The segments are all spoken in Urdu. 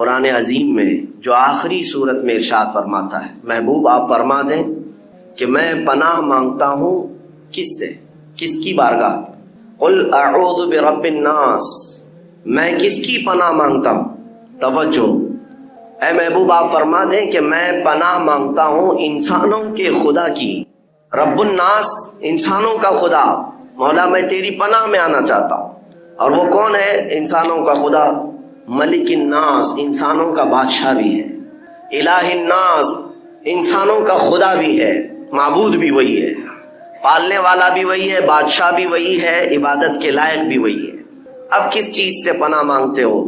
قرآن عظیم میں جو آخری صورت میں ارشاد فرماتا ہے، محبوب آپ فرما دیں کہ میں پناہ مانگتا ہوں کس سے، کس کی بارگاہ؟ قل اعوذ برب الناس، میں کس کی پناہ مانگتا ہوں؟ توجہ، اے محبوب آپ فرما دیں کہ میں پناہ مانگتا ہوں انسانوں کے خدا کی۔ رب الناس، انسانوں کا خدا۔ مولا میں تیری پناہ میں آنا چاہتا ہوں۔ اور وہ کون ہے؟ انسانوں کا خدا ملک الناس، انسانوں کا بادشاہ بھی ہے۔ الہ الناس، انسانوں کا خدا بھی ہے، معبود بھی وہی ہے، پالنے والا بھی وہی ہے، بادشاہ بھی وہی ہے، عبادت کے لائق بھی وہی ہے۔ اب کس چیز سے پناہ مانگتے ہو؟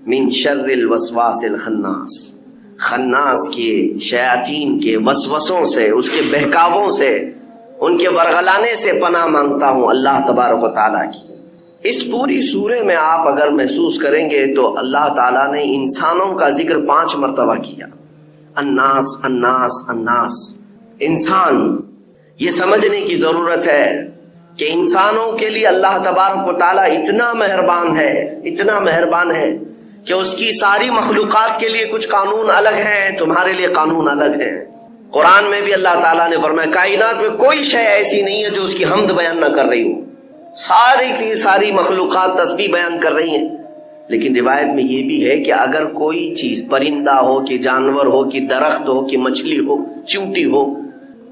من شر الوسواس الخناس، خناس کے، شیاطین کے وسوسوں سے، اس کے بہکاووں سے، ان کے ورغلانے سے پناہ مانگتا ہوں اللہ تبارک و تعالیٰ کی۔ اس پوری سورے میں آپ اگر محسوس کریں گے تو اللہ تعالیٰ نے انسانوں کا ذکر 5 مرتبہ کیا۔ الناس الناس الناس، انسان۔ یہ سمجھنے کی ضرورت ہے کہ انسانوں کے لیے اللہ تبارک و تعالیٰ اتنا مہربان ہے، اتنا مہربان ہے کہ اس کی ساری مخلوقات کے لیے کچھ قانون الگ ہیں، تمہارے لیے قانون الگ ہیں۔ قرآن میں بھی اللہ تعالیٰ نے فرمایا کائنات میں کوئی شے ایسی نہیں ہے جو اس کی حمد بیان نہ کر رہی ہو، ساری کی ساری مخلوقات تسبیح بیان کر رہی ہیں۔ لیکن روایت میں یہ بھی ہے کہ اگر کوئی چیز، پرندہ ہو کہ جانور ہو کہ درخت ہو کہ مچھلی ہو، چونٹی ہو،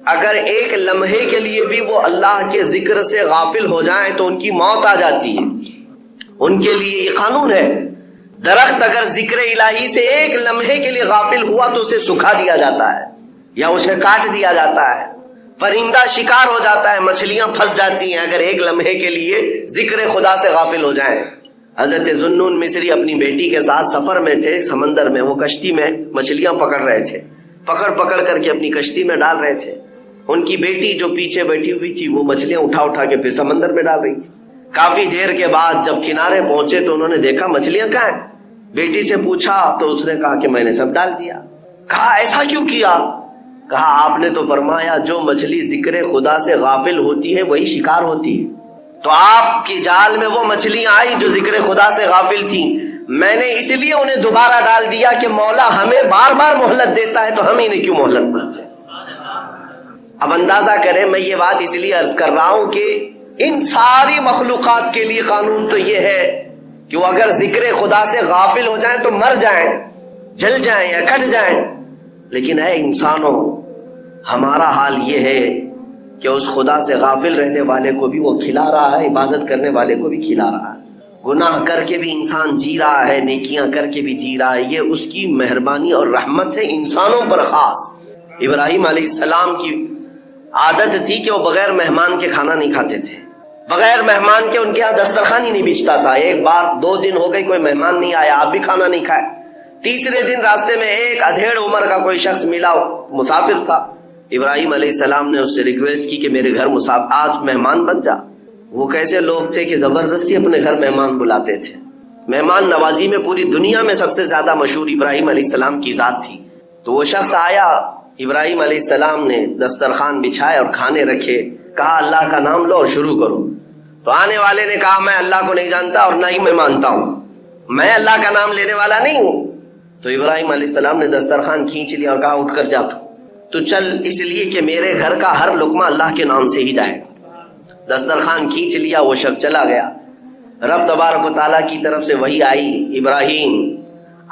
اگر ایک لمحے کے لیے بھی وہ اللہ کے ذکر سے غافل ہو جائیں تو ان کی موت آ جاتی ہے۔ ان کے لیے یہ قانون ہے، درخت اگر ذکر الہی سے ایک لمحے کے لیے غافل ہوا تو اسے سکھا دیا جاتا ہے یا اسے کاٹ دیا جاتا ہے۔ پرندہ شکار ہو جاتا ہے، مچھلیاں پھنس جاتی ہیں اگر ایک لمحے کے لیے ذکر خدا سے غافل ہو جائیں۔ حضرت ذوالنون مصری اپنی بیٹی کے ساتھ سفر میں تھے، سمندر میں، وہ کشتی میں مچھلیاں پکڑ رہے تھے، پکڑ پکڑ کر کے اپنی کشتی میں ڈال رہے تھے۔ ان کی بیٹی جو پیچھے بیٹھی ہوئی تھی وہ مچھلیاں اٹھا اٹھا کے پھر سمندر میں ڈال رہی تھی۔ کافی دیر کے بعد جب کنارے پہنچے تو انہوں نے دیکھا مچھلیاں کہاں ہیں۔ بیٹی سے پوچھا تو اس نے کہا کہ میں نے سب ڈال دیا۔ کہا ایسا کیوں کیا؟ کہا آپ نے تو فرمایا جو مچھلی ذکر خدا سے غافل ہوتی ہے وہی شکار ہوتی ہے، تو آپ کی جال میں وہ مچھلیاں آئی جو ذکر خدا سے غافل تھی، میں نے اس لیے انہیں دوبارہ ڈال دیا کہ مولا ہمیں بار بار مہلت دیتا ہے تو ہم انہیں کیوں مہلت نہ دیں۔ اب اندازہ کریں، میں یہ بات اس لیے عرض کر رہا ہوں کہ ان ساری مخلوقات کے لیے قانون تو یہ ہے کہ وہ اگر ذکر خدا سے غافل ہو جائیں تو مر جائیں، جل جائیں یا کٹ جائیں۔ لیکن اے انسانوں، ہمارا حال یہ ہے کہ اس خدا سے غافل رہنے والے کو بھی وہ کھلا رہا ہے، عبادت کرنے والے کو بھی کھلا رہا ہے۔ گناہ کر کے بھی انسان جی رہا ہے، نیکیاں کر کے بھی جی رہا ہے۔ یہ اس کی مہربانی اور رحمت ہے انسانوں پر خاص۔ ابراہیم علیہ السلام کی عادت تھی کہ وہ بغیر مہمان کے کھانا نہیں کھاتے تھے، بغیر مہمان کے ان کے ہاں دسترخوان ہی نہیں بچھتا تھا۔ ایک بار 2 دن ہو گئے کوئی مہمان نہیں آیا، آپ بھی کھانا نہیں کھائے۔ تیسرے دن راستے میں ایک ادھیڑ عمر کا کوئی شخص ملا، مسافر تھا۔ ابراہیم علیہ السلام نے اس سے ریکویسٹ کی کہ میرے گھر آج مہمان بن جا۔ وہ کیسے لوگ تھے کہ زبردستی اپنے گھر مہمان بلاتے تھے۔ مہمان نوازی میں پوری دنیا میں سب سے زیادہ مشہور ابراہیم علیہ السلام کی ذات تھی۔ تو وہ شخص آیا، ابراہیم علیہ السلام نے دسترخوان بچھائے اور کھانے رکھے، کہا اللہ کا نام لو اور شروع کرو۔ تو آنے والے نے کہا میں اللہ کو نہیں جانتا اور نہ ہی میں مانتا ہوں، میں اللہ کا نام لینے والا نہیں ہوں۔ تو ابراہیم علیہ السلام نے دسترخوان کھینچ لیا اور کہا اٹھ کر جا تو چل، اس لیے کہ میرے گھر کا ہر لقمہ اللہ کے نام سے ہی جائے گا۔ دسترخوان کھینچ لیا، وہ شخص چلا گیا۔ رب تبارک و تعالیٰ کی طرف سے وحی آئی، ابراہیم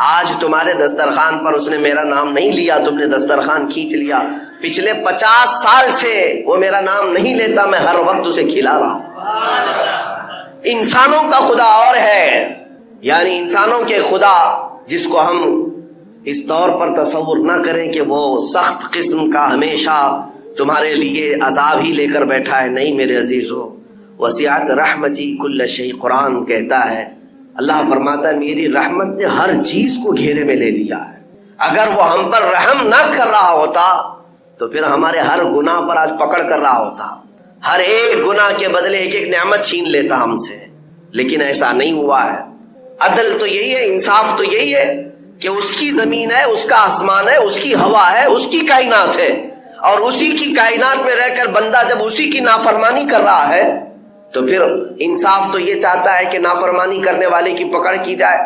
آج تمہارے دسترخوان پر اس نے میرا نام نہیں لیا، تم نے دسترخوان کھینچ لیا، پچھلے 50 سال سے وہ میرا نام نہیں لیتا، میں ہر وقت اسے کھلا رہا ہوں۔ انسانوں کا خدا اور ہے، یعنی انسانوں کے خدا جس کو ہم اس طور پر تصور نہ کریں کہ وہ سخت قسم کا ہمیشہ تمہارے لیے عذاب ہی لے کر بیٹھا ہے، نہیں میرے عزیزو۔ وسعت رحمتی کل شیء، قرآن کہتا ہے، اللہ فرماتا ہے میری رحمت نے ہر چیز کو گھیرے میں لے لیا ہے۔ اگر وہ ہم پر رحم نہ کر رہا ہوتا تو پھر ہمارے ہر گناہ پر آج پکڑ کر رہا ہوتا، ہر ایک گناہ کے بدلے ایک ایک نعمت چھین لیتا ہم سے، لیکن ایسا نہیں ہوا ہے۔ عدل تو یہی ہے، انصاف تو یہی ہے کہ اس کی زمین ہے، اس کا آسمان ہے، اس کی ہوا ہے، اس کی کائنات ہے، اور اسی کی کائنات میں رہ کر بندہ جب اسی کی نافرمانی کر رہا ہے تو پھر انصاف تو یہ چاہتا ہے کہ نافرمانی کرنے والے کی پکڑ کی جائے۔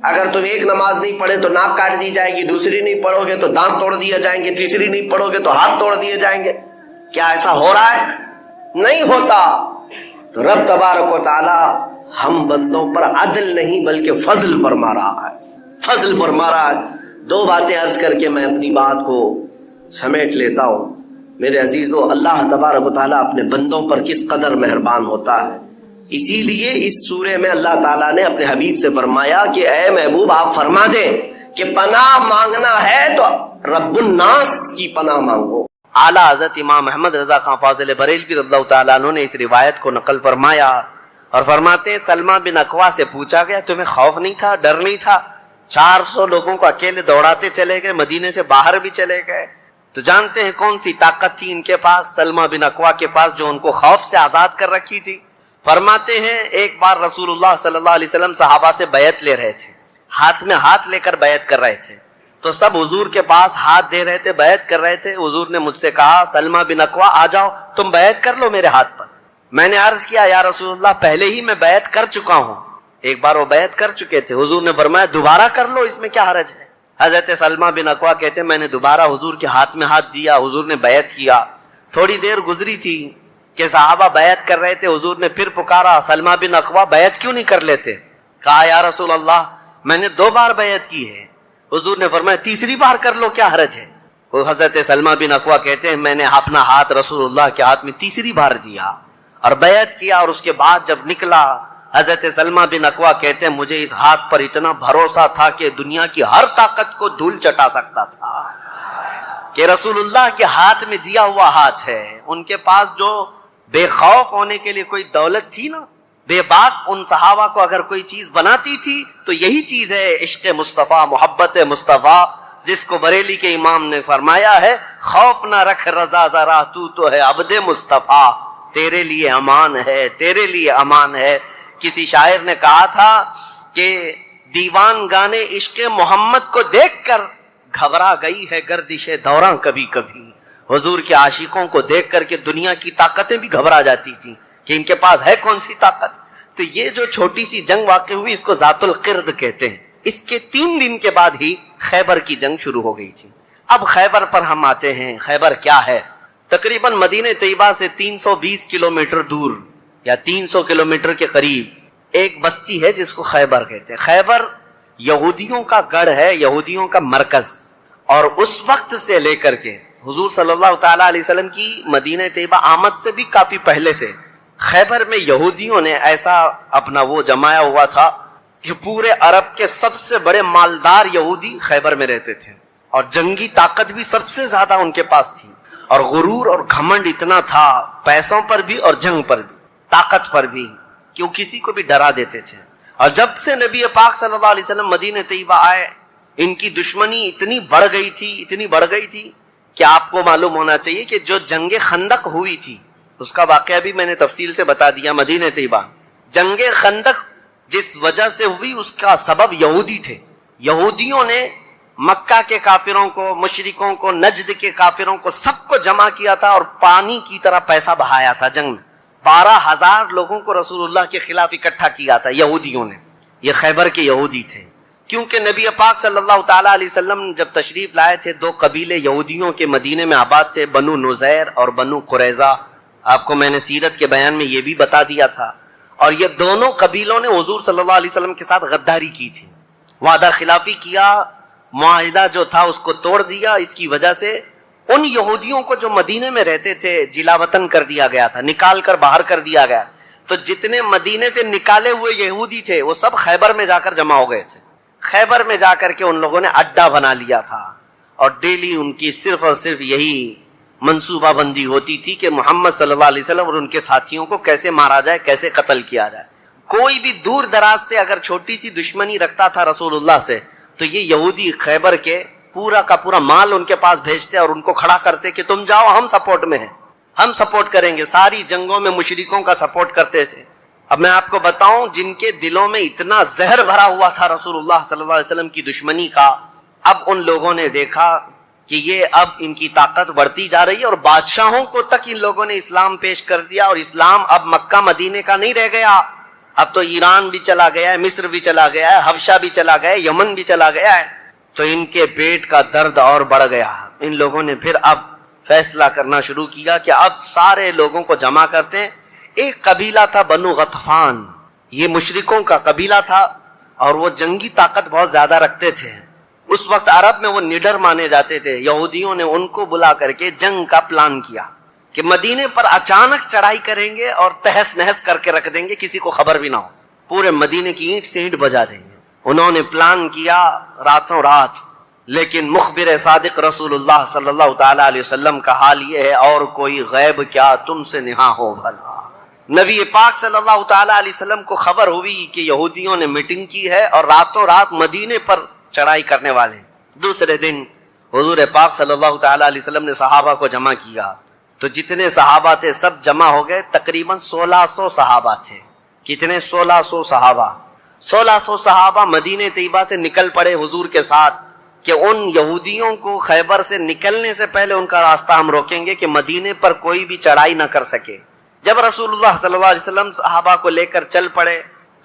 اگر تم ایک نماز نہیں پڑھے تو ناک کاٹ دی جائے گی، دوسری نہیں پڑھو گے تو دانت توڑ دیے جائیں گے، تیسری نہیں پڑھو گے تو ہاتھ توڑ دیے جائیں گے۔ کیا ایسا ہو رہا ہے؟ نہیں ہوتا۔ تو رب تبارک و تعالی ہم بندوں پر عدل نہیں بلکہ فضل فرما رہا ہے، فضل فرما رہا ہے۔ دو باتیں عرض کر کے میں اپنی بات کو سمیٹ لیتا ہوں۔ میرے عزیزو، اللہ تبارک و تعالیٰ اپنے بندوں پر کس قدر مہربان ہوتا ہے۔ اسی لیے اس سورے میں اللہ تعالیٰ نے اپنے حبیب سے فرمایا کہ اے محبوب آپ فرما دیں کہ پناہ مانگنا ہے تو رب الناس کی پناہ مانگو۔ اعلیٰ حضرت امام محمد رضا خان فاضل بریلوی رضی اللہ تعالیٰ عنہ نے اس روایت کو نقل فرمایا اور فرماتے ہیں سلمہ بن اکوا سے پوچھا گیا تمہیں خوف نہیں تھا، ڈر نہیں تھا؟ 400 لوگوں کو اکیلے دوڑاتے چلے گئے، مدینے سے باہر بھی چلے گئے، تو جانتے ہیں کون سی طاقت تھی ان کے پاس، سلمہ بن اکوا کے پاس، جو ان کو خوف سے آزاد کر رکھی تھی؟ فرماتے ہیں ایک بار رسول اللہ صلی اللہ علیہ وسلم صحابہ سے بیعت لے رہے تھے، ہاتھ میں ہاتھ لے کر بیعت کر رہے تھے، تو سب حضور کے پاس ہاتھ دے رہے تھے، بیعت کر رہے تھے۔ حضور نے مجھ سے کہا سلمہ بن اکوا آ جاؤ تم بیعت کر لو میرے ہاتھ پر۔ میں نے عرض کیا یا رسول اللہ پہلے ہی میں بیعت کر چکا ہوں، ایک بار وہ بیعت کر چکے تھے۔ حضور نے فرمایا دوبارہ کر لو، اس میں کیا حرج ہے؟ حضرت سلمہ بن اکوا کہتے ہیں میں نے دوبارہ حضور کے ہاتھ میں ہاتھ دیا، حضور نے بیعت کیا۔ تھوڑی دیر گزری تھی کہ صحابہ بیعت کر رہے تھے، حضور نے پھر پکارا سلمہ بن اکوا بیعت کیوں نہیں کر لیتے؟ کہا یا رسول اللہ میں نے 2 بار بیعت کی ہے۔ حضور نے فرمایا تیسری بار کر لو، کیا حرج ہے؟ وہ حضرت سلمہ بن اکوا کہتے ہیں میں نے اپنا ہاتھ رسول اللہ کے ہاتھ میں تیسری بار دیا اور بیعت کیا، اور اس کے بعد جب نکلا حضرت سلمہ بن اکوا کہتے ہیں مجھے اس ہاتھ پر اتنا بھروسہ تھا کہ دنیا کی ہر طاقت کو دھول چٹا سکتا تھا کہ رسول اللہ کے ہاتھ میں دیا ہوا ہاتھ ہے۔ ان کے پاس جو بے خوف ہونے کے لیے کوئی دولت تھی نا، بے باک، ان صحابہ کو اگر کوئی چیز بناتی تھی تو یہی چیز ہے عشق مصطفیٰ، محبت مصطفیٰ، جس کو بریلی کے امام نے فرمایا ہے خوف نہ رکھ رضا ذرا تو ہے عبد مصطفیٰ، تیرے لیے امان ہے، تیرے لیے امان ہے۔ کسی شاعر نے کہا تھا کہ دیوان گانے عشق محمد کو دیکھ کر گھبرا گئی ہے گردش دوراں کبھی کبھی۔ حضور کے عاشقوں کو دیکھ کر کے دنیا کی طاقتیں بھی گھبرا جاتی تھیں کہ ان کے پاس ہے کون سی طاقت۔ تو یہ جو چھوٹی سی جنگ واقع ہوئی اس کو ذات القرد کہتے ہیں۔ اس کے 3 دن کے بعد ہی خیبر کی جنگ شروع ہو گئی تھی۔ اب خیبر پر ہم آتے ہیں۔ خیبر کیا ہے؟ تقریباً مدینہ طیبہ سے 320 کلومیٹر دور یا 300 کلومیٹر کے قریب ایک بستی ہے جس کو خیبر کہتے ہیں۔ خیبر یہودیوں کا گڑھ ہے، یہودیوں کا مرکز، اور اس وقت سے لے کر کے حضور صلی اللہ تعالیٰ علیہ وسلم کی مدینہ طیبہ آمد سے بھی کافی پہلے سے خیبر میں یہودیوں نے ایسا اپنا وہ جمایا ہوا تھا کہ پورے عرب کے سب سے بڑے مالدار یہودی خیبر میں رہتے تھے، اور جنگی طاقت بھی سب سے زیادہ ان کے پاس تھی، اور غرور اور گھمنڈ اتنا تھا، پیسوں پر بھی اور جنگ پر بھی، طاقت پر بھی، کہ وہ کسی کو بھی ڈرا دیتے تھے۔ اور جب سے نبی پاک صلی اللہ علیہ وسلم مدینہ طیبہ آئے ان کی دشمنی اتنی بڑھ گئی تھی کہ آپ کو معلوم ہونا چاہیے کہ جو جنگ خندق ہوئی تھی اس کا واقعہ بھی میں نے تفصیل سے بتا دیا۔ مدینہ طیبہ جنگ خندق جس وجہ سے ہوئی اس کا سبب یہودی تھے۔ یہودیوں نے مکہ کے کافروں کو، مشرکوں کو، نجد کے کافروں کو سب کو جمع کیا تھا اور پانی کی طرح پیسہ بہایا تھا جنگ میں۔ 12,000 لوگوں کو رسول اللہ کے خلاف اکٹھا کیا تھا یہودیوں نے۔ یہ خیبر کے یہودی تھے، کیونکہ نبی پاک صلی اللہ تعالیٰ علیہ وسلم جب تشریف لائے تھے 2 قبیلے یہودیوں کے مدینے میں آباد تھے، بنو نذیر اور بنو قریظہ۔ آپ کو میں نے سیرت کے بیان میں یہ بھی بتا دیا تھا، اور یہ دونوں قبیلوں نے حضور صلی اللہ علیہ وسلم کے ساتھ غداری کی تھی، وعدہ خلافی کیا، معاہدہ جو تھا اس کو توڑ دیا۔ اس کی وجہ سے ان یہودیوں کو جو مدینے میں رہتے تھے جلا وطن کر دیا گیا تھا، نکال کر باہر کر دیا گیا۔ تو جتنے مدینے سے نکالے ہوئے یہودی تھے وہ سب خیبر میں جا کر جمع ہو گئے تھے۔ خیبر میں جا کر کے ان لوگوں نے اڈا بنا لیا تھا، اور ڈیلی ان کی صرف اور صرف یہی منصوبہ بندی ہوتی تھی کہ محمد صلی اللہ علیہ وسلم اور ان کے ساتھیوں کو کیسے مارا جائے، کیسے قتل کیا جائے۔ کوئی بھی دور دراز سے اگر چھوٹی سی دشمنی رکھتا تھا رسول اللہ سے تو یہ یہودی خیبر کے پورا کا پورا مال ان کے پاس بھیجتے اور ان کو کھڑا کرتے کہ تم جاؤ، ہم سپورٹ میں ہیں، ہم سپورٹ کریں گے۔ ساری جنگوں میں مشرکوں کا سپورٹ کرتے تھے۔ اب میں آپ کو بتاؤں جن کے دلوں میں اتنا زہر بھرا ہوا تھا رسول اللہ صلی اللہ علیہ وسلم کی دشمنی کا، اب ان لوگوں نے دیکھا کہ یہ اب ان کی طاقت بڑھتی جا رہی ہے، اور بادشاہوں کو تک ان لوگوں نے اسلام پیش کر دیا، اور اسلام اب مکہ مدینے کا نہیں رہ گیا، اب تو ایران بھی چلا گیا ہے، مصر بھی چلا گیا ہے، حبشہ بھی چلا گیا ہے، یمن بھی چلا گیا ہے، تو ان کے پیٹ کا درد اور بڑھ گیا۔ ان لوگوں نے پھر اب فیصلہ کرنا شروع کیا کہ اب سارے لوگوں کو جمع کرتے ہیں۔ ایک قبیلہ تھا بنو غطفان، یہ مشرکوں کا قبیلہ تھا اور وہ جنگی طاقت بہت زیادہ رکھتے تھے۔ اس وقت عرب میں وہ نڈر مانے جاتے تھے۔ یہودیوں نے ان کو بلا کر کے جنگ کا پلان کیا کہ مدینے پر اچانک چڑھائی کریں گے اور تہس نہس کر کے رکھ دیں گے، کسی کو خبر بھی نہ ہو، پورے مدینے کی اینٹ سے اینٹ بجا دیں گے۔ انہوں نے پلان کیا راتوں رات، لیکن مخبر صادق رسول اللہ صلی اللہ تعالی علیہ وسلم کا حال یہ ہے، اور کوئی غیب کیا تم سے نہاں ہو بھلا۔ نبی پاک صلی اللہ تعالی علیہ وسلم کو خبر ہوئی کہ یہودیوں نے میٹنگ کی ہے اور راتوں رات مدینے پر چڑھائی کرنے والے ہیں۔ دوسرے دن حضور پاک صلی اللہ تعالی علیہ وسلم نے صحابہ کو جمع کیا، تو جتنے صحابہ تھے سب جمع ہو گئے، تقریباً 1600 صحابہ تھے۔ کتنے؟ 1600 صحابہ۔ 1600 صحابہ مدینہ طیبہ سے نکل پڑے حضور کے ساتھ کہ ان یہودیوں کو خیبر سے نکلنے سے پہلے ان کا راستہ ہم روکیں گے کہ مدینے پر کوئی بھی چڑھائی نہ کر سکے۔ جب رسول اللہ صلی اللہ علیہ وسلم صحابہ کو لے کر چل پڑے،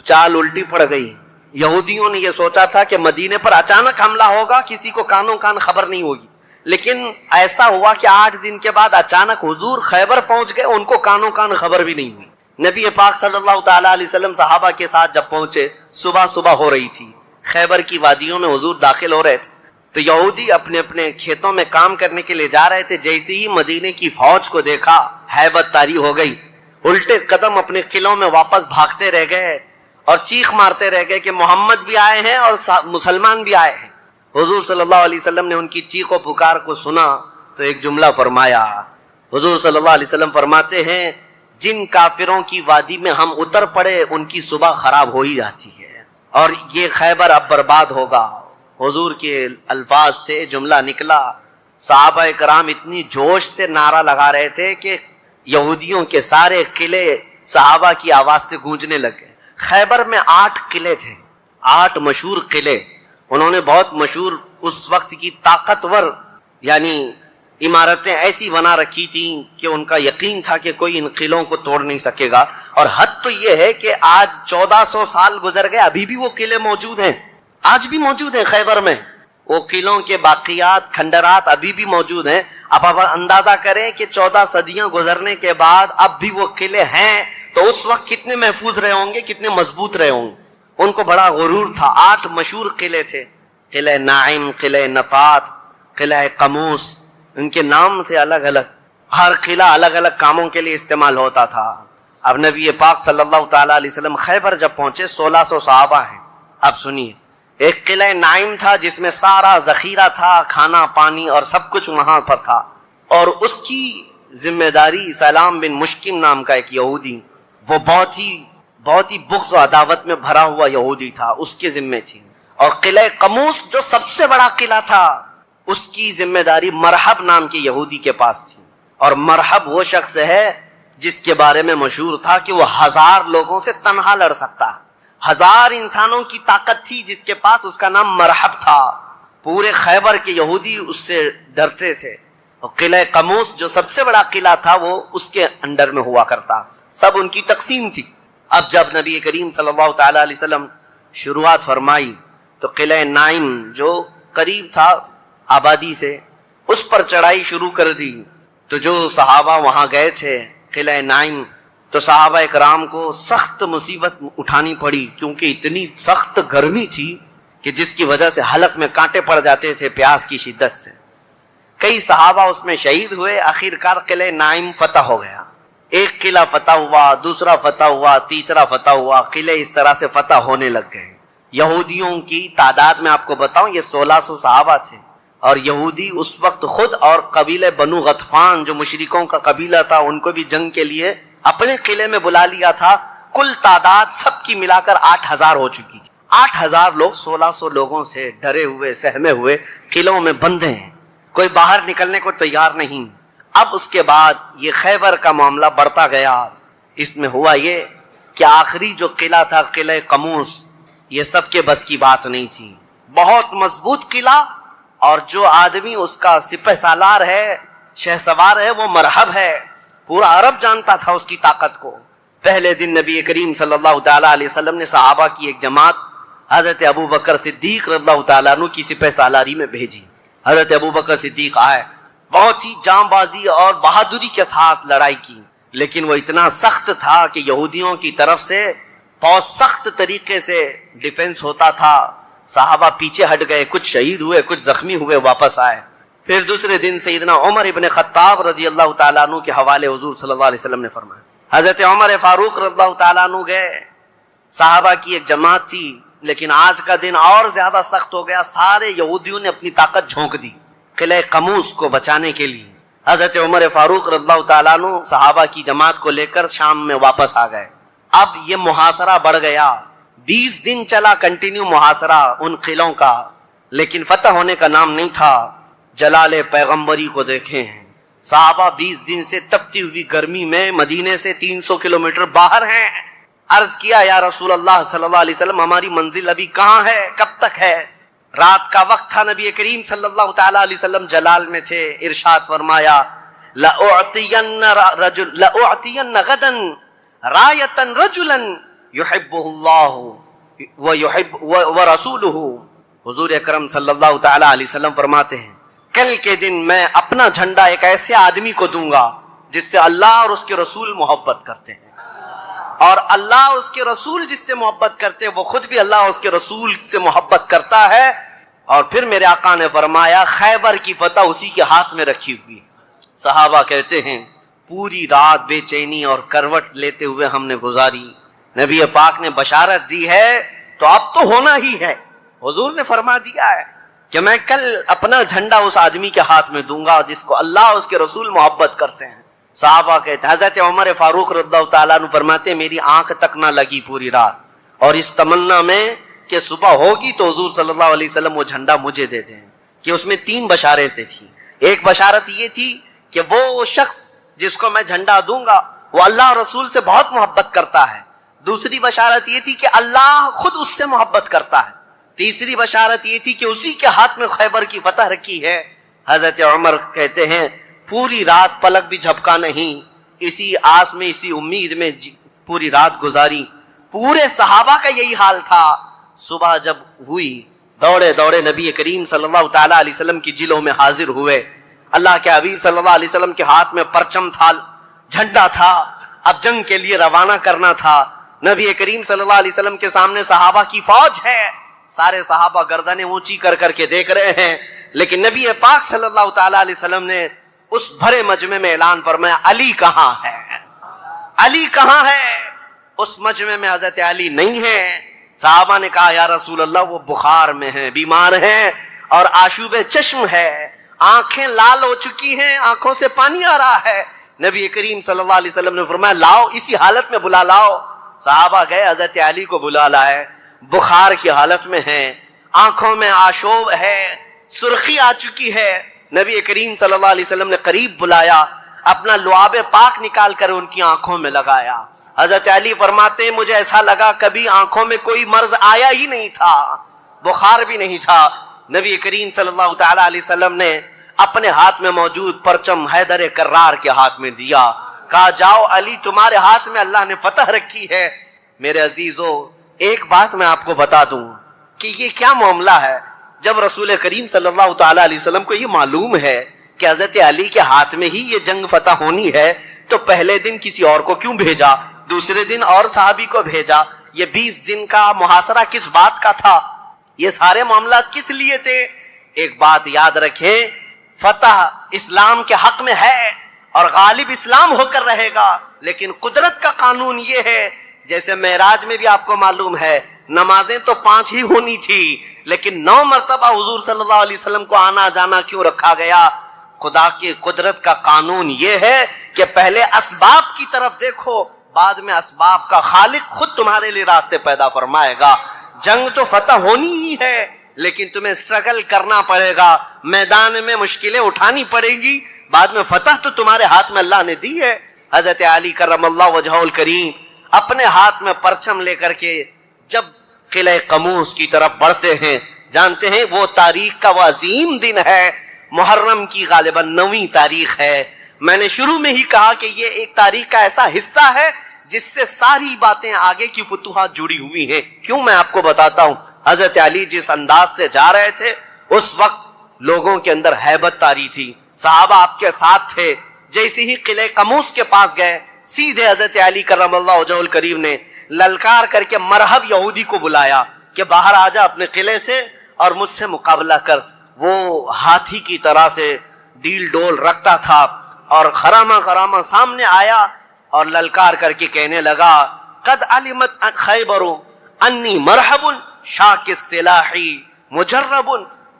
چال الٹی پڑ گئی۔ یہودیوں نے یہ سوچا تھا کہ مدینے پر اچانک حملہ ہوگا، کسی کو کانوں کان خبر نہیں ہوگی، لیکن ایسا ہوا کہ 8 دن کے بعد اچانک حضور خیبر پہنچ گئے، ان کو کانوں کان خبر بھی نہیں ہوئی۔ نبی پاک صلی اللہ تعالی علیہ وسلم صحابہ کے ساتھ جب پہنچے، صبح صبح ہو رہی تھی، خیبر کی وادیوں میں حضور داخل ہو رہے تھے، تو یہودی اپنے اپنے کھیتوں میں کام کرنے کے لیے جا رہے تھے۔ جیسے ہی مدینے کی فوج کو دیکھا، ہیبت طاری ہو گئی، الٹے قدم اپنے قلعوں میں واپس بھاگتے رہ گئے اور چیخ مارتے رہ گئے کہ محمد بھی آئے ہیں اور مسلمان بھی آئے ہیں۔ حضور صلی اللہ علیہ وسلم نے ان کی چیخ و پکار کو سنا تو ایک جملہ فرمایا۔ حضور صلی اللہ علیہ وسلم فرماتے ہیں، جن کافروں کی وادی میں ہم اتر پڑے ان کی صبح خراب ہو ہی جاتی ہے، اور یہ خیبر اب برباد ہوگا۔ حضور کے الفاظ تھے، جملہ نکلا۔ صحابہ کرام اتنی جوش سے نعرہ لگا رہے تھے کہ یہودیوں کے سارے قلعے صحابہ کی آواز سے گونجنے لگے۔ خیبر میں 8 قلعے تھے، 8 مشہور قلعے۔ انہوں نے بہت مشہور اس وقت کی طاقتور یعنی عمارتیں ایسی بنا رکھی تھیں کہ ان کا یقین تھا کہ کوئی ان قلعوں کو توڑ نہیں سکے گا۔ اور حد تو یہ ہے کہ آج 1400 سال گزر گئے، ابھی بھی وہ قلعے موجود ہیں، آج بھی موجود ہیں خیبر میں۔ وہ قلعوں کے باقیات، کھنڈرات ابھی بھی موجود ہیں۔ اب آپ اندازہ کریں کہ 14 صدیاں گزرنے کے بعد اب بھی وہ قلعے ہیں، تو اس وقت کتنے محفوظ رہے ہوں گے، کتنے مضبوط رہے ہوں گے۔ ان کو بڑا غرور تھا۔ 8 مشہور قلعے تھے، قلعہ نائم، قلعہ نطات، قلعہ قموس، ان کے نام تھے الگ الگ، ہر قلعہ الگ الگ کاموں کے لیے استعمال ہوتا تھا۔ اب نبی پاک صلی اللہ تعالی علیہ وسلم خیبر جب پہنچے، 1600 صحابہ ہیں۔ اب سنیے، ایک قلعہ نائم تھا جس میں سارا ذخیرہ تھا، کھانا پانی اور سب کچھ وہاں پر تھا، اور اس کی ذمہ داری سلام بن مشکم نام کا ایک یہودی، وہ بہت ہی بغض و عداوت میں بھرا ہوا یہودی تھا، اس کے ذمہ تھی۔ اور قلعہ قموس جو سب سے بڑا قلعہ تھا، اس کی ذمہ داری مرحب نام کے یہودی کے پاس تھی۔ اور مرحب وہ شخص ہے جس کے بارے میں مشہور تھا کہ وہ 1000 لوگوں سے تنہا لڑ سکتا، 1000 انسانوں کی طاقت تھی جس کے پاس، اس کا نام مرحب تھا۔ پورے خیبر کے یہودی اس سے ڈرتے تھے۔ اور قلعہ قموس جو سب سے بڑا قلعہ تھا، وہ اس کے انڈر میں ہوا کرتا، سب ان کی تقسیم تھی۔ اب جب نبی کریم صلی اللہ تعالی علیہ وسلم شروعات فرمائی تو قلعہ نائم جو قریب تھا آبادی سے، اس پر چڑھائی شروع کر دی۔ تو جو صحابہ وہاں گئے تھے قلعہ نائم، تو صحابہ اکرام کو سخت مصیبت اٹھانی پڑی، کیونکہ اتنی سخت گرمی تھی کہ جس کی وجہ سے حلق میں کانٹے پڑ جاتے تھے پیاس کی شدت سے۔ کئی صحابہ اس میں شہید ہوئے۔ آخرکار قلعہ نائم فتح ہو گیا۔ ایک قلعہ فتح ہوا، دوسرا فتح ہوا، تیسرا فتح ہوا، قلعے اس طرح سے فتح ہونے لگ گئے۔ یہودیوں کی تعداد میں آپ کو بتاؤں، یہ 1600 صحابہ تھے، اور یہودی اس وقت خود اور قبیلہ بنو غطفان جو مشرکوں کا قبیلہ تھا، ان کو بھی جنگ کے لیے اپنے قلعے میں بلا لیا تھا۔ کل تعداد سب کی ملا کر 8000 ہو چکی تھی۔ 8000 لوگ 1600 لوگوں سے ڈرے ہوئے، سہمے ہوئے قلعوں میں بندے ہیں، کوئی باہر نکلنے کو تیار نہیں۔ اب اس کے بعد یہ خیبر کا معاملہ بڑھتا گیا۔ اس میں ہوا یہ کہ آخری جو قلعہ تھا قلعہ قموس، یہ سب کے بس کی بات نہیں تھی۔ بہت مضبوط قلعہ، اور جو آدمی اس کا سپہ سالار ہے، شہ سوار ہے، وہ مرحب ہے۔ پورا عرب جانتا تھا اس کی طاقت کو۔ پہلے دن نبی کریم صلی اللہ تعالیٰ علیہ وسلم نے صحابہ کی ایک جماعت حضرت ابو بکر صدیق رضی اللہ تعالیٰ عنہ کی سپہ سالاری میں بھیجی. حضرت ابو بکر صدیق آئے, بہت ہی جاں بازی اور بہادری کے ساتھ لڑائی کی, لیکن وہ اتنا سخت تھا کہ یہودیوں کی طرف سے بہت سخت طریقے سے ڈیفنس ہوتا تھا. صحابہ پیچھے ہٹ گئے, کچھ شہید ہوئے, کچھ زخمی ہوئے, واپس آئے. پھر دوسرے دن سیدنا عمر ابن خطاب رضی اللہ تعالیٰ عنہ کے حوالے حضور صلی اللہ علیہ وسلم نے فرمایا. حضرت عمر فاروق رضی اللہ تعالیٰ عنہ گئے, صحابہ کی ایک جماعت تھی, لیکن آج کا دن اور زیادہ سخت ہو گیا. سارے یہودیوں نے اپنی طاقت جھونک دی قلعہ قموس کو بچانے کے لیے. حضرت عمر فاروق رضی اللہ تعالیٰ عنہ صحابہ کی جماعت کو لے کر شام میں واپس آ گئے. اب یہ محاصرہ بڑھ گیا, 20 دن چلا کنٹینیو محاصرہ ان قلعوں کا, لیکن فتح ہونے کا نام نہیں تھا. جلال پیغمبری کو دیکھیں, صحابہ 20 دن سے تپتی ہوئی گرمی میں مدینے سے 300 کلومیٹر باہر ہیں. عرض کیا یا رسول اللہ صلی اللہ علیہ وسلم, ہماری منزل ابھی کہاں ہے, کب تک ہے؟ رات کا وقت تھا, نبی کریم صلی اللہ تعالیٰ علیہ وسلم جلال میں تھے. ارشاد فرمایا لَأُعْتِيَنَّ غَدًا رَایَةً رَجُلًا يُحِبُّهُ اللَّهُ وَرَسُولُهُ. حضور اکرم صلی اللہ تعالیٰ علیہ وسلم فرماتے ہیں, کل کے دن میں اپنا جھنڈا ایک ایسے آدمی کو دوں گا جس سے اللہ اور اس کے رسول محبت کرتے ہیں, اور اللہ اور اس کے رسول جس سے محبت کرتے ہیں وہ خود بھی اللہ اور اس کے رسول سے محبت کرتا ہے. اور پھر میرے آقا نے فرمایا خیبر کی فتح اسی کے ہاتھ میں رکھی ہوئی. صحابہ کہتے ہیں پوری رات بے چینی اور کروٹ لیتے ہوئے ہم نے گزاری. نبی پاک نے بشارت دی ہے تو اب تو ہونا ہی ہے. حضور نے فرما دیا ہے کہ میں کل اپنا جھنڈا اس آدمی کے ہاتھ میں دوں گا جس کو اللہ اور اس کے رسول محبت کرتے ہیں. صحابہ کہتے ہیں, حضرت عمر فاروق رضی اللہ تعالیٰ عنہ فرماتے ہیں میری آنکھ تک نہ لگی پوری رات, اور اس تمنا میں کہ صبح ہوگی تو حضور صلی اللہ علیہ وسلم وہ جھنڈا مجھے دے دیں. کہ اس میں 3 بشارتیں تھیں. ایک بشارت یہ تھی کہ وہ شخص جس کو میں جھنڈا دوں گا وہ اللہ اور رسول سے بہت محبت کرتا ہے. دوسری بشارت یہ تھی کہ اللہ خود اس سے محبت کرتا ہے. تیسری بشارت یہ تھی کہ اسی کے ہاتھ میں خیبر کی فتح رکھی ہے. حضرت عمر کہتے ہیں پوری رات پلک بھی جھپکا نہیں, اسی آس میں اسی امید میں پوری رات گزاری. پورے صحابہ کا یہی حال تھا. صبح جب ہوئی دوڑے دوڑے نبی کریم صلی اللہ تعالیٰ علیہ وسلم کی جلوں میں حاضر ہوئے. اللہ کے حبیب صلی اللہ علیہ وسلم کے ہاتھ میں پرچم تھا, جھنڈا تھا, اب جنگ کے لیے روانہ کرنا تھا. نبی کریم صلی اللہ علیہ وسلم کے سامنے صحابہ کی فوج ہے. سارے صحابہ گردنیں اونچی کر کر کے دیکھ رہے ہیں, لیکن نبی پاک صلی اللہ تعالیٰ علیہ وسلم نے اس بھرے مجمع میں اعلان فرمایا علی کہاں ہے, علی کہاں ہے. اس مجمع میں حضرت علی نہیں ہے. صحابہ نے کہا یا رسول اللہ وہ بخار میں ہیں, بیمار ہیں, اور آشوب چشم ہے, آنکھیں لال ہو چکی ہیں, آنکھوں سے پانی آ رہا ہے. نبی کریم صلی اللہ علیہ وسلم نے فرمایا لاؤ, اسی حالت میں بلا لاؤ. صحابہ گئے, حضرت علی کو بلا لائے. بخار کی حالت میں ہیں, آنکھوں میں آشوب ہے, سرخی آ چکی ہے. نبی کریم صلی اللہ علیہ وسلم نے قریب بلایا, اپنا لعاب پاک نکال کر ان کی آنکھوں میں لگایا. حضرت علی فرماتے ہیں مجھے ایسا لگا کبھی آنکھوں میں کوئی مرض آیا ہی نہیں تھا, بخار بھی نہیں تھا. نبی کریم صلی اللہ تعالیٰ علیہ وسلم نے اپنے ہاتھ میں موجود پرچم حیدر کرار کے ہاتھ میں دیا, کہا جاؤ علی تمہارے ہاتھ میں اللہ نے فتح رکھی ہے. میرے عزیزو ایک بات میں آپ کو بتا دوں کہ یہ کیا معاملہ ہے. جب رسول کریم صلی اللہ تعالیٰ علیہ وسلم کو یہ معلوم ہے کہ حضرت علی کے ہاتھ میں ہی یہ جنگ فتح ہونی ہے تو پہلے دن کسی اور کو کیوں بھیجا, دوسرے دن اور صحابی کو بھیجا. یہ 20 دن کا محاصرہ کس بات کا تھا, یہ سارے معاملات کس لیے تھے؟ ایک بات یاد رکھیں, فتح اسلام کے حق میں ہے اور غالب اسلام ہو کر رہے گا, لیکن قدرت کا قانون یہ ہے جیسے معراج میں بھی آپ کو معلوم ہے نمازیں تو 5 ہی ہونی تھی, لیکن 9 مرتبہ حضور صلی اللہ علیہ وسلم کو آنا جانا کیوں رکھا گیا؟ خدا کی قدرت کا قانون یہ ہے کہ پہلے اسباب کی طرف دیکھو, بعد میں اسباب کا خالق خود تمہارے لیے راستے پیدا فرمائے گا. جنگ تو فتح ہونی ہی ہے, لیکن تمہیں اسٹرگل کرنا پڑے گا, میدان میں مشکلیں اٹھانی پڑے گی, بعد میں فتح تو تمہارے ہاتھ میں اللہ نے دی ہے. حضرت علی کرم اللہ وجہہ الکریم اپنے ہاتھ میں پرچم لے کر کے جب قلعہ قموس کی طرف بڑھتے ہیں, جانتے ہیں وہ تاریخ کا وہ عظیم دن ہے, محرم کی غالباً 9ویں تاریخ ہے. میں نے شروع میں ہی کہا کہ یہ ایک تاریخ کا ایسا حصہ ہے جس سے ساری باتیں آگے کی فتوحات جڑی ہوئی ہیں. کیوں میں آپ کو بتاتا ہوں. حضرت علی جس انداز سے جا رہے تھے اس وقت لوگوں کے اندر ہیبت طاری تھی. صحابہ آپ کے ساتھ تھے. جیسے ہی قلعہ قموس کے پاس گئے سیدھے حضرت علی کرم اللہ وجہہ الکریم نے للکار کر کے مرحب یہودی کو بلایا کہ باہر آ جا اپنے قلعے سے اور مجھ سے مقابلہ کر. وہ ہاتھی کی طرح سے ڈیل ڈول رکھتا تھا اور خرامہ سامنے آیا اور للکار کر کے کہنے لگا قد علمت خیبر انی مرحب شاک السلاح مجرب.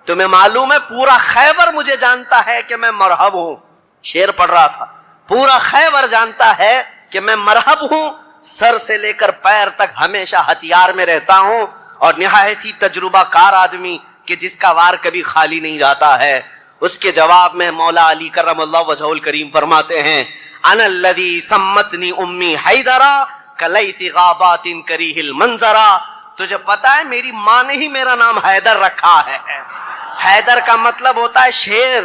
تمہیں معلوم ہے پورا خیبر مجھے جانتا ہے کہ میں مرحب ہوں. شعر پڑھ رہا تھا. پورا خیبر جانتا ہے کہ میں مرحب ہوں. سر سے لے کر پیر تک ہمیشہ ہتھیار میں رہتا ہوں اور نہایت ہی تجربہ کار آدمی کہ جس کا وار کبھی خالی نہیں جاتا ہے. اس کے جواب میں مولا علی کرم اللہ وجہہ الکریم فرماتے ہیں انا الذی سمتنی امی حیدرا کلیث غابات کریہ المنظرا. تجھے پتا ہے میری ماں نے ہی میرا نام حیدر رکھا ہے. حیدر کا مطلب ہوتا ہے شیر.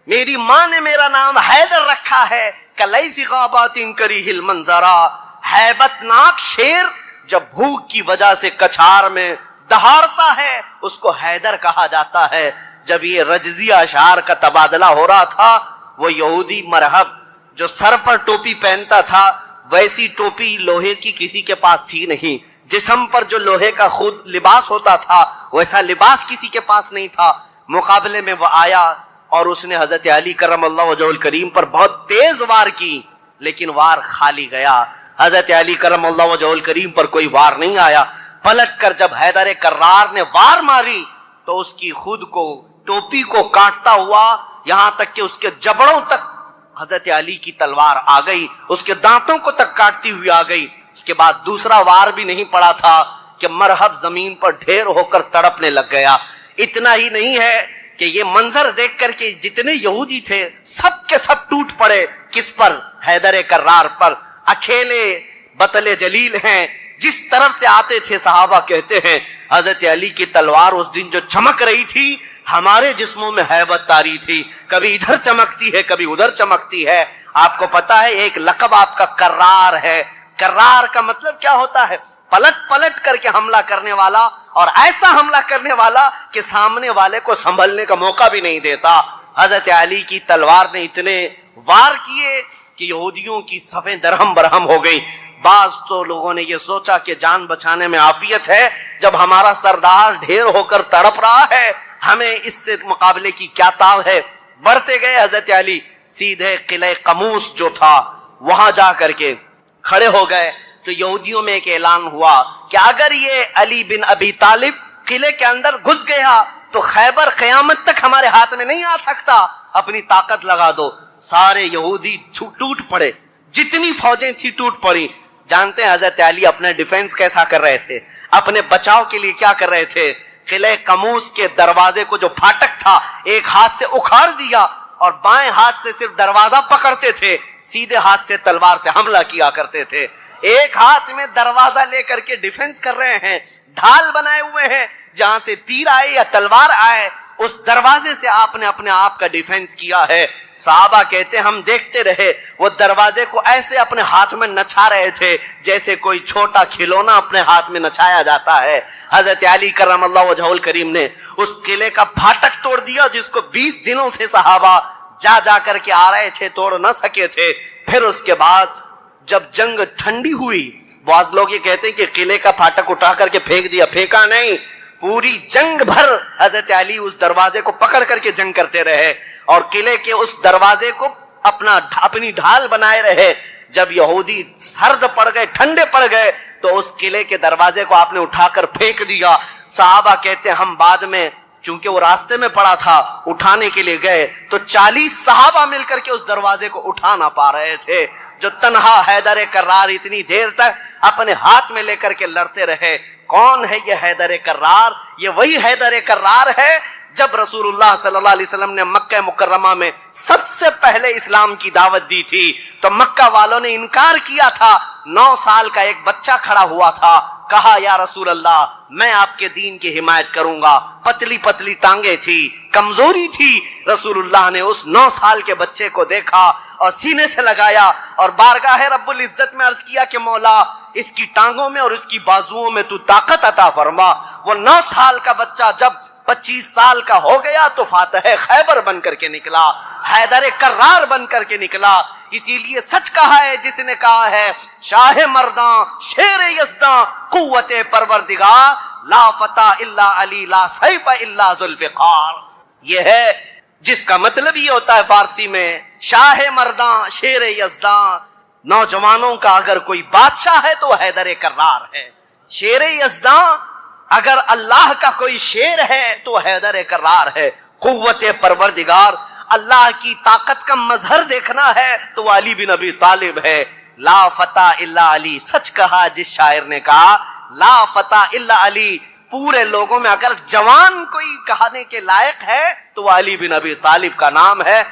میری ماں نے میرا نام حیدر رکھا ہے کلیث غابات کریہ المنظرا. ہیبت ناک شیر جب بھوک کی وجہ سے کچھار میں دہاڑتا ہے اس کو حیدر کہا جاتا ہے. جب یہ رجزی اشعار کا تبادلہ ہو رہا تھا وہ یہودی مرحب جو سر پر ٹوپی پہنتا تھا ویسی ٹوپی لوہے کی کسی کے پاس تھی نہیں. جسم پر جو لوہے کا خود لباس ہوتا تھا ویسا لباس کسی کے پاس نہیں تھا. مقابلے میں وہ آیا اور اس نے حضرت علی کرم اللہ وجہہ الکریم پر بہت تیز وار کی لیکن وار خالی گیا. حضرت علی کرم اللہ وجہہ الکریم پر کوئی وار نہیں آیا. پلٹ کر جب حیدر کرار نے وار ماری تو اس کی خود کو ٹوپی کو کاٹتا ہوا یہاں تک کہ اس کے جبڑوں تک حضرت علی کی تلوار آ گئی. اس کے دانتوں کو تک کاٹتی ہوئی آ گئی. اس کے بعد دوسرا وار بھی نہیں پڑا تھا کہ مرحب زمین پر ڈھیر ہو کر تڑپنے لگ گیا. اتنا ہی نہیں ہے کہ یہ منظر دیکھ کر کے جتنے یہودی تھے سب کے سب ٹوٹ پڑے. کس پر؟ حیدر کرار پر. اکیلے بطل جلیل ہیں. جس طرف سے آتے تھے صحابہ کہتے ہیں حضرت علی کی تلوار اس دن جو چمک رہی تھی ہمارے جسموں میں ہیبت طاری تھی. کبھی ادھر چمکتی ہے کبھی ادھر چمکتی ہے. آپ کو پتا ہے ایک لقب آپ کا کرار ہے. کرار کا مطلب کیا ہوتا ہے؟ پلٹ کر کے حملہ کرنے والا اور ایسا حملہ کرنے والا کہ سامنے والے کو سنبھلنے کا موقع بھی نہیں دیتا. حضرت علی کی تلوار نے اتنے وار کیے کہ یہودیوں کی صفیں درہم برہم ہو گئی. بعض تو لوگوں نے یہ سوچا کہ جان بچانے میں عافیت ہے جب ہمارا سردار ڈھیر ہو کر تڑپ رہا ہے ہمیں اس سے مقابلے کی کیا تاو ہے. بڑھتے گئے. حضرت علی سیدھے قلعہ قموس جو تھا وہاں جا کر کے کھڑے ہو گئے تو یہودیوں میں ایک اعلان ہوا کہ اگر یہ علی بن ابی طالب قلعے کے اندر گھس گیا تو خیبر قیامت تک ہمارے ہاتھ میں نہیں آ سکتا. اپنی طاقت لگا دو. سارے یہودی ٹوٹ پڑے. جتنی فوجیں تھی ٹوٹ پڑی. جانتے ہیں حضرت علی اپنے ڈیفنس کیسا کر رہے تھے؟ اپنے بچاؤ کے لیے کیا کر رہے تھے؟ قلعہ قموس کے دروازے کو جو پھاٹک تھا ایک ہاتھ سے اکھاڑ دیا اور بائیں ہاتھ سے صرف دروازہ پکڑتے تھے. سیدھے ہاتھ سے تلوار سے حملہ کیا کرتے تھے. ایک ہاتھ میں دروازہ لے کر کے ڈیفنس کر رہے ہیں. ڈھال بنائے ہوئے ہیں جہاں سے تیر آئے یا تلوار آئے اس دروازے سے آپ نے اپنے آپ کا ڈیفنس کیا ہے. صحابہ کہتے ہم دیکھتے رہے وہ دروازے کو ایسے اپنے ہاتھ میں نچا رہے تھے جیسے کوئی چھوٹا کھلونا اپنے ہاتھ میں نچایا جاتا ہے. حضرت علی کرم اللہ وجہہ الکریم نے اس قلعے کا پھاٹک توڑ دیا جس کو 20 دنوں سے صحابہ جا کر کے آ رہے تھے توڑ نہ سکے تھے. پھر اس کے بعد جب جنگ ٹھنڈی ہوئی بعض لوگ یہ کہتے ہیں کہ قلعے کا پھاٹک اٹھا کر کے پھینک دیا. پھینکا نہیں. پوری جنگ بھر حضرت علی اس دروازے کو پکڑ کر کے جنگ کرتے رہے اور قلعے کے اس دروازے کو اپنی ڈھال بنائے رہے. جب یہودی سرد پڑ گئے ٹھنڈے پڑ گئے تو اس قلعے کے دروازے کو آپ نے اٹھا کر پھینک دیا. صحابہ کہتے ہیں ہم بعد میں چونکہ وہ راستے میں پڑا تھا اٹھانے کے لیے گئے تو 40 صحابہ مل کر کے اس دروازے کو اٹھا نہ پا رہے تھے. جو تنہا حیدر کرار اتنی دیر تک اپنے ہاتھ میں لے کر کے لڑتے رہے. کون ہے یہ حیدر کرار؟ یہ وہی حیدر کرار ہے جب رسول اللہ صلی اللہ علیہ وسلم نے مکہ مکرمہ میں سب سے پہلے اسلام کی دعوت دی تھی تو مکہ والوں نے انکار کیا تھا. 9 سال کا ایک بچہ کھڑا ہوا تھا، کہا یا رسول اللہ میں آپ کے دین کی حمایت کروں گا۔ پتلی پتلی ٹانگیں تھی، کمزوری تھی، رسول اللہ نے اس 9 سال کے بچے کو دیکھا اور سینے سے لگایا اور بارگاہ رب العزت میں عرض کیا کہ مولا اس کی ٹانگوں میں اور اس کی بازوؤں میں تو طاقت عطا فرما۔ وہ 9 سال کا بچہ جب 25 سال کا ہو گیا تو فاتح خیبر بن کر کے نکلا، حیدر کرار بن کر کے نکلا۔ اسی لیے سچ کہا ہے جس نے کہا ہے شاہ مرداں شیر یزداں قوت پروردگار، لا فتح الا علی لا سیف الا ذوالفقار۔ یہ ہے جس کا مطلب یہ ہوتا ہے فارسی میں شاہ مرداں شیر یزداں۔ نوجوانوں کا اگر کوئی بادشاہ ہے تو حیدر کرار ہے، شیر یزداں اگر اللہ کا کوئی شیر ہے تو حیدر کرار ہے۔ قوت پروردگار، اللہ کی طاقت کا مظہر دیکھنا ہے تو علی بن ابی طالب ہے۔ لا فتح الا علی، سچ کہا جس شاعر نے کہا لا فتح الا علی۔ پورے لوگوں میں اگر جوان کوئی کہانے کے لائق ہے تو علی بن ابی طالب کا نام ہے۔